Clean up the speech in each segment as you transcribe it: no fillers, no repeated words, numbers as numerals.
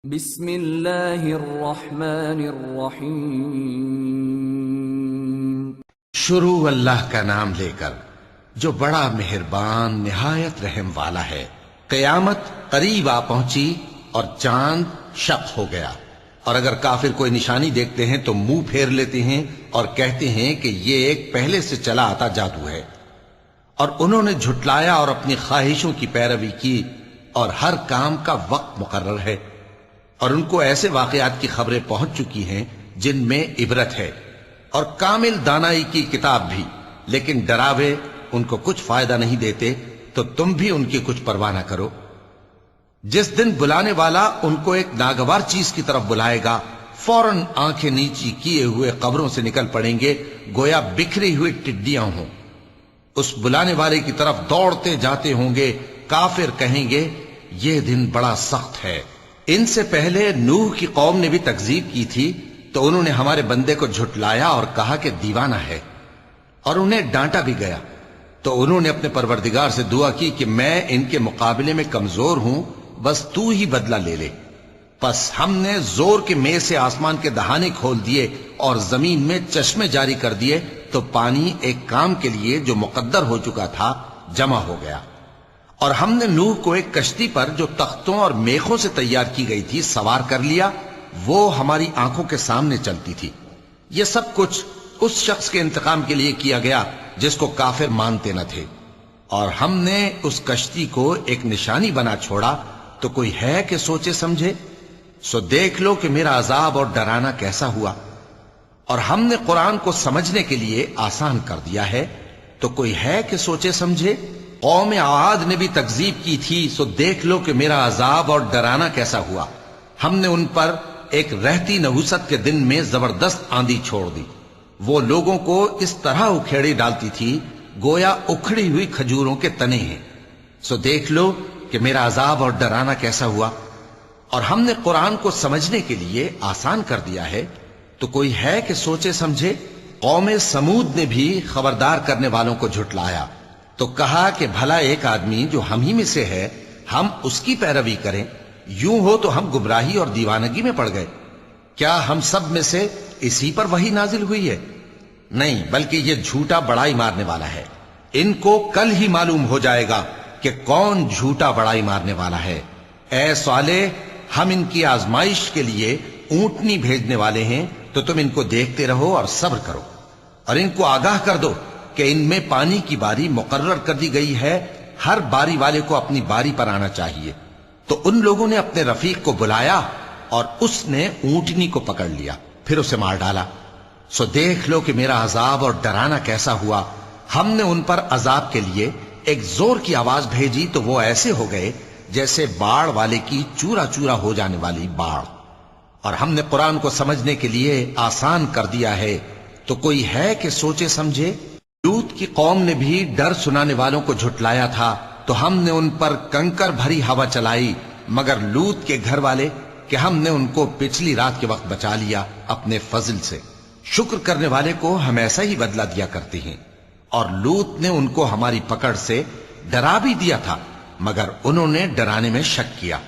بسم اللہ الرحمن الرحیم۔ شروع اللہ کا نام لے کر جو بڑا مہربان نہایت رحم والا ہے۔ قیامت قریب آ پہنچی اور چاند شق ہو گیا، اور اگر کافر کوئی نشانی دیکھتے ہیں تو منہ پھیر لیتے ہیں اور کہتے ہیں کہ یہ ایک پہلے سے چلا آتا جادو ہے، اور انہوں نے جھٹلایا اور اپنی خواہشوں کی پیروی کی، اور ہر کام کا وقت مقرر ہے، اور ان کو ایسے واقعات کی خبریں پہنچ چکی ہیں جن میں عبرت ہے، اور کامل دانائی کی کتاب بھی، لیکن ڈراوے ان کو کچھ فائدہ نہیں دیتے، تو تم بھی ان کی کچھ پرواہ نہ کرو۔ جس دن بلانے والا ان کو ایک ناگوار چیز کی طرف بلائے گا، فوراً آنکھیں نیچی کیے ہوئے قبروں سے نکل پڑیں گے گویا بکھری ہوئی ٹڈیاں ہوں۔ اس بلانے والے کی طرف دوڑتے جاتے ہوں گے۔ کافر کہیں گے یہ دن بڑا سخت ہے۔ ان سے پہلے نوح کی قوم نے بھی تکذیب کی تھی، تو انہوں نے ہمارے بندے کو جھٹلایا اور کہا کہ دیوانہ ہے، اور انہیں ڈانٹا بھی گیا۔ تو انہوں نے اپنے پروردگار سے دعا کی کہ میں ان کے مقابلے میں کمزور ہوں، بس تو ہی بدلہ لے لے۔ پس ہم نے زور کے مے سے آسمان کے دہانے کھول دیے اور زمین میں چشمے جاری کر دیے، تو پانی ایک کام کے لیے جو مقدر ہو چکا تھا جمع ہو گیا۔ اور ہم نے نوح کو ایک کشتی پر جو تختوں اور میخوں سے تیار کی گئی تھی سوار کر لیا، وہ ہماری آنکھوں کے سامنے چلتی تھی۔ یہ سب کچھ اس شخص کے انتقام کے لیے کیا گیا جس کو کافر مانتے نہ تھے، اور ہم نے اس کشتی کو ایک نشانی بنا چھوڑا، تو کوئی ہے کہ سوچے سمجھے؟ سو دیکھ لو کہ میرا عذاب اور ڈرانا کیسا ہوا۔ اور ہم نے قرآن کو سمجھنے کے لیے آسان کر دیا ہے، تو کوئی ہے کہ سوچے سمجھے؟ قوم عاد نے بھی تکذیب کی تھی، سو دیکھ لو کہ میرا عذاب اور ڈرانا کیسا ہوا۔ ہم نے ان پر ایک رہتی نحوست کے دن میں زبردست آندھی چھوڑ دی، وہ لوگوں کو اس طرح اکھیڑی ڈالتی تھی گویا اکھڑی ہوئی کھجوروں کے تنے ہیں۔ سو دیکھ لو کہ میرا عذاب اور ڈرانا کیسا ہوا۔ اور ہم نے قرآن کو سمجھنے کے لیے آسان کر دیا ہے، تو کوئی ہے کہ سوچے سمجھے؟ قوم سمود نے بھی خبردار کرنے والوں کو جھٹلایا، تو کہا کہ بھلا ایک آدمی جو ہم ہی میں سے ہے، ہم اس کی پیروی کریں؟ یوں ہو تو ہم گمراہی اور دیوانگی میں پڑ گئے۔ کیا ہم سب میں سے اسی پر وحی نازل ہوئی ہے؟ نہیں، بلکہ یہ جھوٹا بڑائی مارنے والا ہے۔ ان کو کل ہی معلوم ہو جائے گا کہ کون جھوٹا بڑائی مارنے والا ہے۔ اے صالح، ہم ان کی آزمائش کے لیے اونٹنی بھیجنے والے ہیں، تو تم ان کو دیکھتے رہو اور صبر کرو، اور ان کو آگاہ کر دو کہ ان میں پانی کی باری مقرر کر دی گئی ہے، ہر باری والے کو اپنی باری پر آنا چاہیے۔ تو ان لوگوں نے اپنے رفیق کو بلایا، اور اس نے اونٹنی کو پکڑ لیا، پھر اسے مار ڈالا۔ سو دیکھ لو کہ میرا عذاب اور ڈرانا کیسا ہوا۔ ہم نے ان پر عذاب کے لیے ایک زور کی آواز بھیجی، تو وہ ایسے ہو گئے جیسے باڑ والے کی چورا چورا ہو جانے والی باڑ۔ اور ہم نے قرآن کو سمجھنے کے لیے آسان کر دیا ہے، تو کوئی ہے کہ سوچے سمجھے؟ لوط کی قوم نے بھی ڈر سنانے والوں کو جھٹلایا تھا، تو ہم نے ان پر کنکر بھری ہوا چلائی، مگر لوط کے گھر والے کہ ہم نے ان کو پچھلی رات کے وقت بچا لیا اپنے فضل سے۔ شکر کرنے والے کو ہم ایسا ہی بدلہ دیا کرتے ہیں۔ اور لوط نے ان کو ہماری پکڑ سے ڈرا بھی دیا تھا، مگر انہوں نے ڈرانے میں شک کیا،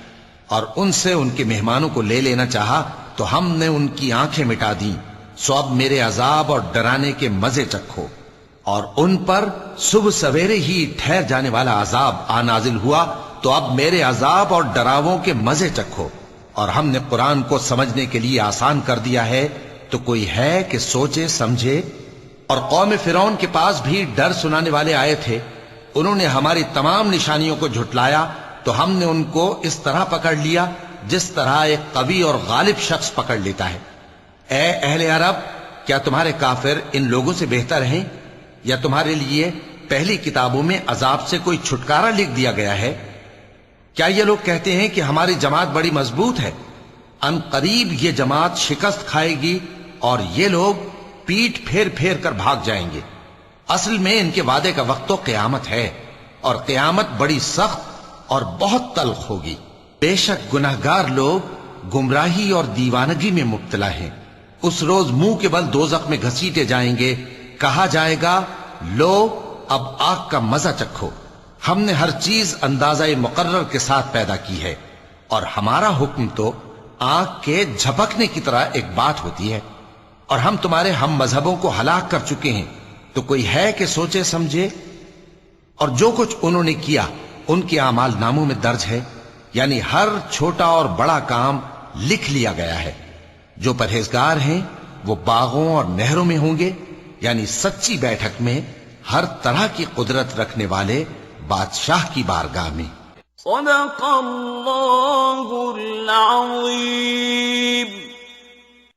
اور ان سے ان کے مہمانوں کو لے لینا چاہا، تو ہم نے ان کی آنکھیں مٹا دیں۔ سو اب میرے عذاب اور ڈرانے کے مزے چکھو۔ اور ان پر صبح سویرے ہی ٹھہر جانے والا عذاب آ نازل ہوا، تو اب میرے عذاب اور ڈراووں کے مزے چکھو۔ اور ہم نے قرآن کو سمجھنے کے لیے آسان کر دیا ہے، تو کوئی ہے کہ سوچے سمجھے؟ اور قوم فرعون کے پاس بھی ڈر سنانے والے آئے تھے، انہوں نے ہماری تمام نشانیوں کو جھٹلایا، تو ہم نے ان کو اس طرح پکڑ لیا جس طرح ایک قوی اور غالب شخص پکڑ لیتا ہے۔ اے اہل عرب، کیا تمہارے کافر ان لوگوں سے بہتر ہیں؟ یا تمہارے لیے پہلی کتابوں میں عذاب سے کوئی چھٹکارا لکھ دیا گیا ہے؟ کیا یہ لوگ کہتے ہیں کہ ہماری جماعت بڑی مضبوط ہے؟ ان قریب یہ جماعت شکست کھائے گی، اور یہ لوگ پیٹ پھیر پھیر کر بھاگ جائیں گے۔ اصل میں ان کے وعدے کا وقت تو قیامت ہے، اور قیامت بڑی سخت اور بہت تلخ ہوگی۔ بے شک گناہگار لوگ گمراہی اور دیوانگی میں مبتلا ہیں۔ اس روز منہ کے بل دوزخ میں گھسیٹے جائیں گے، کہا جائے گا لو اب آگ کا مزہ چکھو۔ ہم نے ہر چیز اندازہ مقرر کے ساتھ پیدا کی ہے، اور ہمارا حکم تو آنکھ کے جھپکنے کی طرح ایک بات ہوتی ہے، اور ہم تمہارے ہم مذہبوں کو ہلاک کر چکے ہیں، تو کوئی ہے کہ سوچے سمجھے؟ اور جو کچھ انہوں نے کیا ان کے اعمال ناموں میں درج ہے، یعنی ہر چھوٹا اور بڑا کام لکھ لیا گیا ہے۔ جو پرہیزگار ہیں وہ باغوں اور نہروں میں ہوں گے، یعنی سچی بیٹھک میں ہر طرح کی قدرت رکھنے والے بادشاہ کی بارگاہ میں۔ صدق اللہ العظیم۔